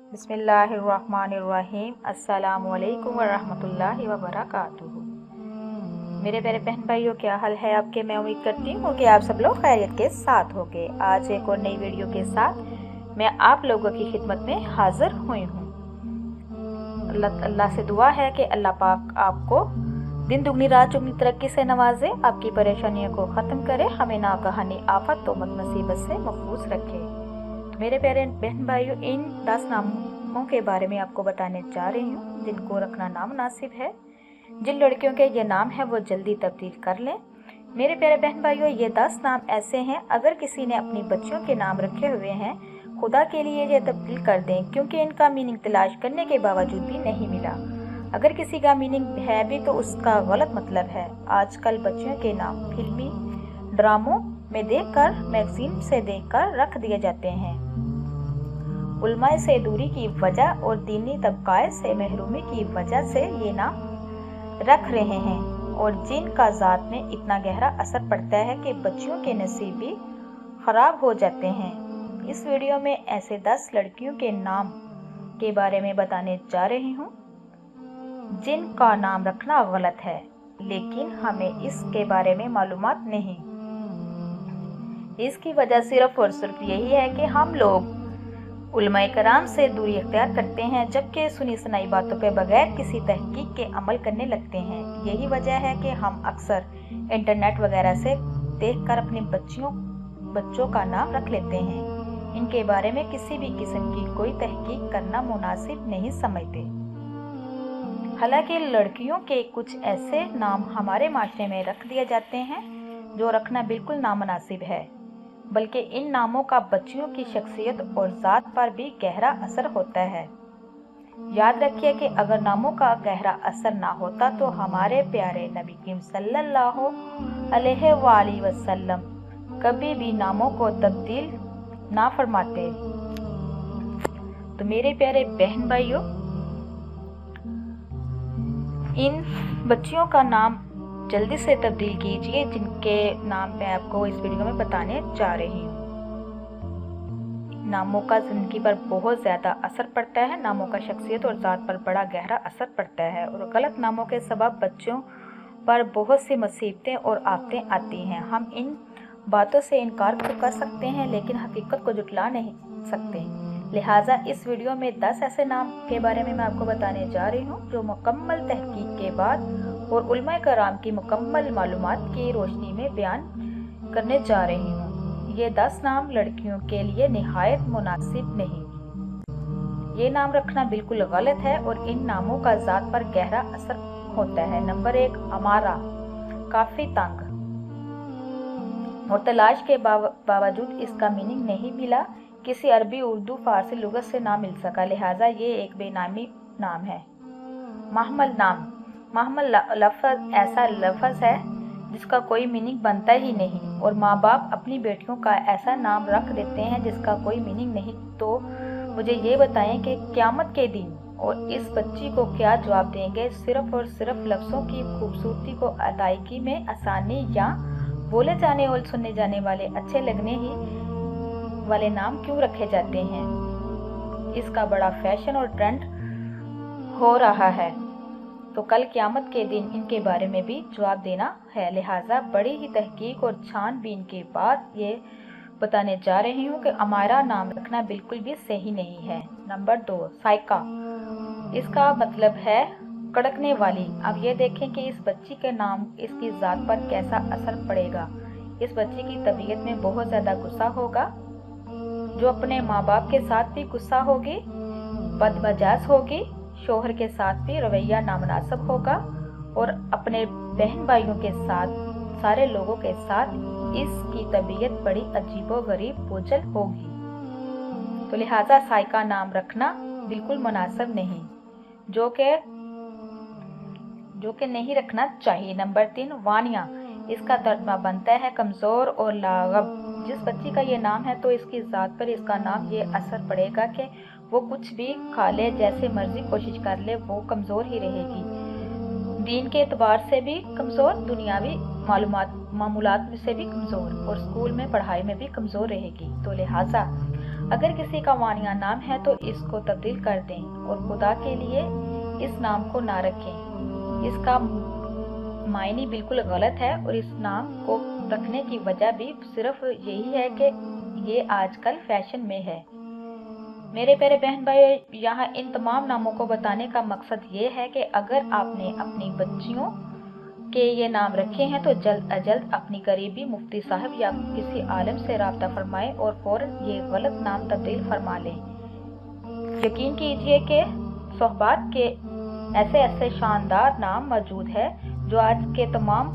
बिस्मिल्लाहिर्रहमानिर्रहीम। अस्सलामुअलैकुम वरहमतुल्लाहि वबरकातुहू। मेरे प्यारे बहन भाइयों, क्या हाल है आपके। मैं उम्मीद करती हूँ कि आप सब लोग खैरियत के साथ होंगे। आज एक और नई वीडियो के साथ मैं आप लोगों की खिदमत में हाजिर हुई हूँ। अल्लाह से दुआ है कि अल्लाह पाक आपको दिन दुगनी रात चौगनी तरक्की से नवाजे, आपकी परेशानियों को ख़त्म करे, हमें नागहानी आफत तोमत मुसीबत से महफूज रखे। तो मेरे प्यारे बहन भाइयों, इन 10 नामों के बारे में आपको बताने जा रही हूँ जिनको रखना नामुनासिब है। जिन लड़कियों के ये नाम है वो जल्दी तब्दील कर लें। मेरे प्यारे बहन भाइयों, ये 10 नाम ऐसे हैं, अगर किसी ने अपनी बच्चियों के नाम रखे हुए हैं, खुदा के लिए ये तब्दील कर दें, क्योंकि इनका मीनिंग तलाश करने के बावजूद भी नहीं मिला। अगर किसी का मीनिंग है भी तो उसका गलत मतलब है। आजकल बच्चियों के नाम फिल्मी ड्रामों में देखकर, मैगजीन से देखकर रख दिए जाते हैं। उलमाए से दूरी की वजह और दीनी तबकाए से महरूमी की वजह से ये नाम रख रहे हैं, और जिन का ज़ात में इतना गहरा असर पड़ता है कि बच्चियों के नसीब भी ख़राब हो जाते हैं। इस वीडियो में ऐसे 10 लड़कियों के नाम के बारे में बताने जा रही हूँ जिनका नाम रखना गलत है, लेकिन हमें इसके बारे में मालूमात नहीं। इसकी वजह सिर्फ और सिर्फ यही है कि हम लोग उलमाए कराम से दूरी इख्तियार करते हैं, जबकि सुनी सुनाई बातों पे बगैर किसी तहकीक के अमल करने लगते हैं। यही वजह है कि हम अक्सर इंटरनेट वगैरह से देखकर अपने बच्चों का नाम रख लेते हैं। इनके बारे में किसी भी किस्म की कोई तहकीक करना मुनासिब नहीं समझते। हालांकि लड़कियों के कुछ ऐसे नाम हमारे माशरे में रख दिए जाते हैं जो रखना बिल्कुल नामुनासिब है, बल्कि इन नामों का बच्चियों की शख्सियत और ज़ात पर भी गहरा असर होता है। याद रखिए कि अगर नामों का गहरा असर ना होता तो हमारे प्यारे नबी करीम सल्लल्लाहु अलैहि वसल्लम कभी भी नामों को तब्दील ना फरमाते। तो मेरे प्यारे बहन भाइयों, इन बच्चियों का नाम जल्दी से तब्दील कीजिए जिनके नाम मैं आपको इस वीडियो में बताने जा रही हूँ। नामों का ज़िंदगी पर बहुत ज़्यादा असर पड़ता है। नामों का शख्सियत और ज़ात पर बड़ा गहरा असर पड़ता है, और गलत नामों के सबब बच्चों पर बहुत सी मुसीबतें और आफतें आती हैं। हम इन बातों से इनकार तो कर सकते हैं, लेकिन हकीकत को जुटला नहीं सकते। लिहाजा इस वीडियो में 10 ऐसे नाम के बारे में मैं आपको बताने जा रही हूँ जो मुकम्मल तहकीक के बाद और उलमाए कराम की मुकम्मल मालूमात की रोशनी में बयान करने जा रही हूँ। ये 10 नाम लड़कियों के लिए निहायत मुनासिब नहीं। ये नाम रखना बिल्कुल गलत है और इन नामों का ज़ात पर गहरा असर होता है। नंबर 1, अमारा, काफ़ी तंग, और तलाश के बावजूद इसका मीनिंग नहीं मिला। किसी अरबी, उर्दू, फारसी लुगत से ना मिल सका, लिहाजा ये एक बेनामी नाम है। महमल नाम, महमल लफ्ज़ ऐसा लफ्ज़ है जिसका कोई मीनिंग बनता ही नहीं, और माँ बाप अपनी बेटियों का ऐसा नाम रख देते हैं जिसका कोई मीनिंग नहीं। तो मुझे ये बताएं कि क़यामत के दिन और इस बच्ची को क्या जवाब देंगे। सिर्फ और सिर्फ लफ्ज़ों की खूबसूरती को अदायगी में आसानी या बोले जाने और सुनने जाने वाले अच्छे लगने ही वाले नाम क्यों रखे जाते हैं। इसका बड़ा फैशन और ट्रेंड हो रहा है, तो कल क़यामत के दिन इनके बारे में भी जवाब देना है। लिहाजा बड़ी ही तहकीक और छानबीन के बाद ये बताने जा रही हूँ कि अमारा नाम रखना बिल्कुल भी सही नहीं है। नंबर 2, साइका, इसका मतलब है कड़कने वाली। अब ये देखें कि इस बच्ची के नाम इसकी ज़ात पर कैसा असर पड़ेगा। इस बच्ची की तबीयत में बहुत ज़्यादा गुस्सा होगा, जो अपने माँ बाप के साथ भी गुस्सा होगी, बदमजाज होगी, शोहर के साथ भी रवैया नामुनासिब होगा, और अपने बहन भाइयों के साथ, सारे लोगों के साथ इसकी तबीयत बड़ी अजीबोगरीब बोझल होगी। तो लिहाजा साइका नाम रखना बिल्कुल मुनासिब नहीं, जो कि नहीं रखना चाहिए। नंबर 3, वानिया, इसका तर्जमा बनता है कमज़ोर और लागब। जिस बच्ची का ये नाम है तो इसकी ज़ात पर इसका नाम ये असर पड़ेगा कि वो कुछ भी खा ले, जैसे मर्जी कोशिश कर ले, वो कमज़ोर ही रहेगी। दीन के एतबार से भी कमज़ोर, दुनियावी मामूलात से भी कमज़ोर, और स्कूल में पढ़ाई में भी कमज़ोर रहेगी। तो लिहाजा اگر کسی کا وانیہ نام ہے تو اس کو تبدیل کر دیں اور خدا کے لیے اس نام کو نہ رکھیں۔ اس کا معنی بالکل غلط ہے اور اس نام کو رکھنے کی وجہ بھی صرف یہی ہے کہ یہ آج کل فیشن میں ہے۔ میرے پیارے بہن بھائیو، یہاں ان تمام ناموں کو بتانے کا مقصد یہ ہے کہ اگر آپ نے اپنی بچیوں کے یہ نام رکھے ہیں تو جلد از جلد اپنی قریبی مفتی صاحب یا کسی عالم سے رابطہ فرمائیں اور فوراً یہ غلط نام تبدیل فرما لیں۔ یقین کیجئے کہ صحبات کے ایسے شاندار نام موجود ہے جو آج کے تمام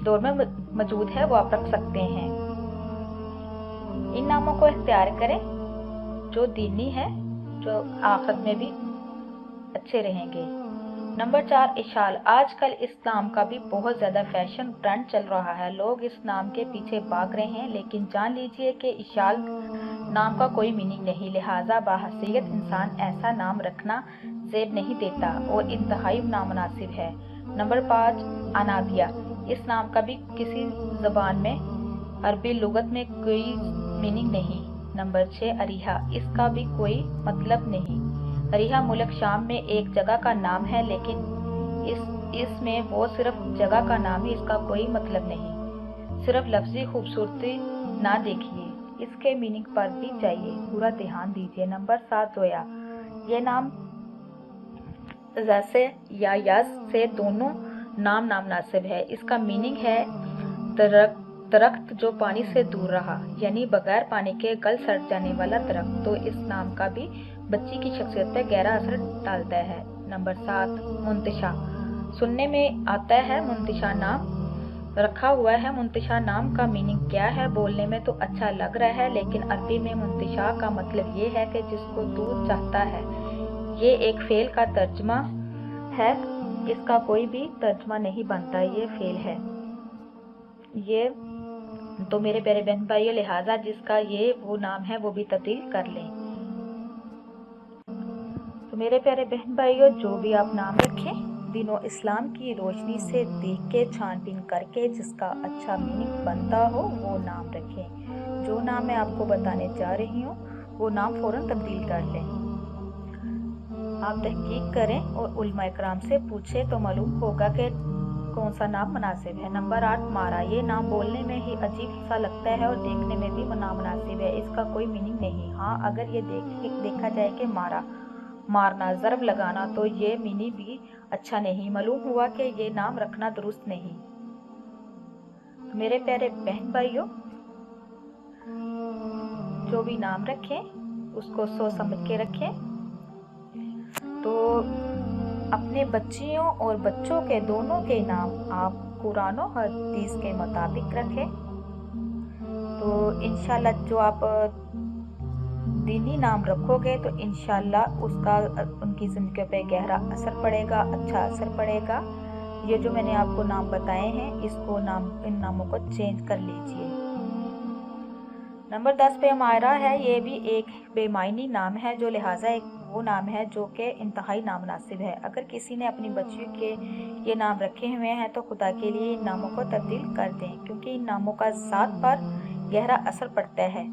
دور میں موجود ہے، وہ آپ رکھ سکتے ہیں۔ ان ناموں کو اختیار کریں جو دینی ہے، جو آخرت میں بھی اچھے رہیں گے۔ نمبر 4، اشال۔ آج کل اس نام کا بھی بہت زیادہ فیشن ٹرینڈ چل رہا ہے، لوگ اس نام کے پیچھے بھاگ رہے ہیں، لیکن جان لیجئے کہ اشال نام کا کوئی میننگ نہیں، لہٰذا بحیثیت انسان ایسا نام رکھنا زیب نہیں دیتا اور انتہائی نامناسب ہے۔ نمبر 5، انابیہ۔ اس نام کا بھی کسی زبان میں عربی لغت میں کوئی میننگ نہیں۔ نمبر 6، اریحہ۔ اس کا بھی کوئی مطلب نہیں۔ اریحہ ملک شام میں ایک جگہ کا نام ہے، لیکن اس میں وہ صرف جگہ کا نام ہے، اس کا کوئی مطلب نہیں۔ صرف لفظی خوبصورتی نہ دیکھیے، اس کے میننگ پر بھی چاہیے پورا دھیان دیجیے۔ نمبر 7، زویا۔ یہ نام ز سے یا یز سے دونوں نام نامناسب ہے۔ اس کا میننگ ہے درخت جو پانی سے دور رہا، یعنی بغیر پانی کے گل سڑ جانے والا درخت، تو اس نام کا بھی بچی کی شخصیت پر گہرا اثر ڈالتا ہے۔ نمبر 7، منتشا۔ سننے میں آتا ہے منتشا نام رکھا ہوا ہے۔ منتشا نام کا میننگ کیا ہے؟ بولنے میں تو اچھا لگ رہا ہے، لیکن عربی میں منتشا کا مطلب یہ ہے کہ جس کو دودھ چاہتا ہے۔ یہ ایک فعل کا ترجمہ ہے، اس کا کوئی بھی ترجمہ نہیں بنتا، یہ فعل ہے۔ یہ تو میرے پیارے بہن بھائیوں، لہٰذا جس کا یہ وہ نام ہے وہ بھی تبدیل کر لیں۔ تو میرے پیارے بہن بھائیوں، جو بھی آپ نام رکھیں، دین و اسلام کی روشنی سے دیکھ کے چھان بین کر کے جس کا اچھا میننگ بنتا ہو وہ نام رکھیں۔ جو نام میں آپ کو بتانے جا رہی ہوں وہ نام فوراً تبدیل کر لیں۔ آپ تحقیق کریں اور علماء کرام سے پوچھیں تو معلوم ہوگا کہ کون سا نام مناسب ہے۔ نمبر 8، مارا۔ یہ نام بولنے میں ہی عجیب سا لگتا ہے اور دیکھنے میں بھی نامناسب ہے، اس کا کوئی میننگ نہیں۔ ہاں، اگر یہ دیکھا جائے کہ مارنا، ضرب لگانا، تو یہ میننگ بھی اچھا نہیں، معلوم ہوا کہ یہ نام رکھنا درست نہیں۔ میرے پیارے بہن بھائیوں، جو بھی نام رکھیں اس کو سوچ سمجھ کے رکھیں، تو اپنے بچیوں اور بچوں کے دونوں کے نام آپ قرآن و حدیث کے مطابق رکھیں، تو انشاءاللہ جو آپ دینی نام رکھو گے تو انشاءاللہ اس کا ان کی زندگی پہ گہرا اثر پڑے گا، اچھا اثر پڑے گا۔ یہ جو میں نے آپ کو نام بتائے ہیں، ان ناموں کو چینج کر لیجئے۔ نمبر 10 پہ عمائرہ ہے۔ یہ بھی ایک بے معنی نام ہے، جو لہٰذا ایک وہ نام ہے جو کہ انتہائی نامناسب ہے۔ اگر کسی نے اپنی بچیوں کے یہ نام رکھے ہوئے ہیں تو خدا کے لیے ان ناموں کو تبدیل کر دیں، کیونکہ ان ناموں کا ذات پر گہرا اثر پڑتا ہے۔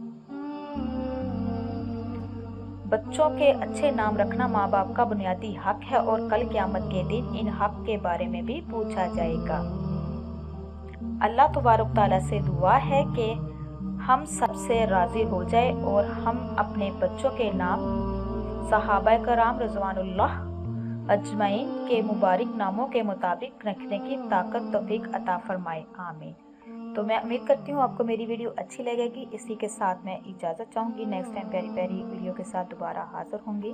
بچوں کے اچھے نام رکھنا ماں باپ کا بنیادی حق ہے اور کل قیامت کے دن ان حق کے بارے میں بھی پوچھا جائے گا۔ اللہ تبارک تعالیٰ سے دعا ہے کہ ہم سب سے راضی ہو جائے اور ہم اپنے بچوں کے نام صحابہ کرام رضوان اللہ اجمعین کے مبارک ناموں کے مطابق رکھنے کی طاقت توفیق عطا فرمائے، آمین۔ تو میں امید کرتی ہوں آپ کو میری ویڈیو اچھی لگے گی۔ اسی کے ساتھ میں اجازت چاہوں گی، نیکسٹ ٹائم پیاری پیاری ویڈیو کے ساتھ دوبارہ حاضر ہوں گی۔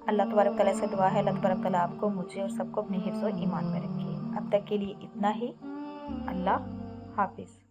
اللہ تبارک تعالیٰ سے دعا ہے اللہ تبارک تعالیٰ آپ کو، مجھے اور سب کو اپنے حفظ و ایمان میں رکھے۔ اب تک کے لیے اتنا ہی، اللہ حافظ۔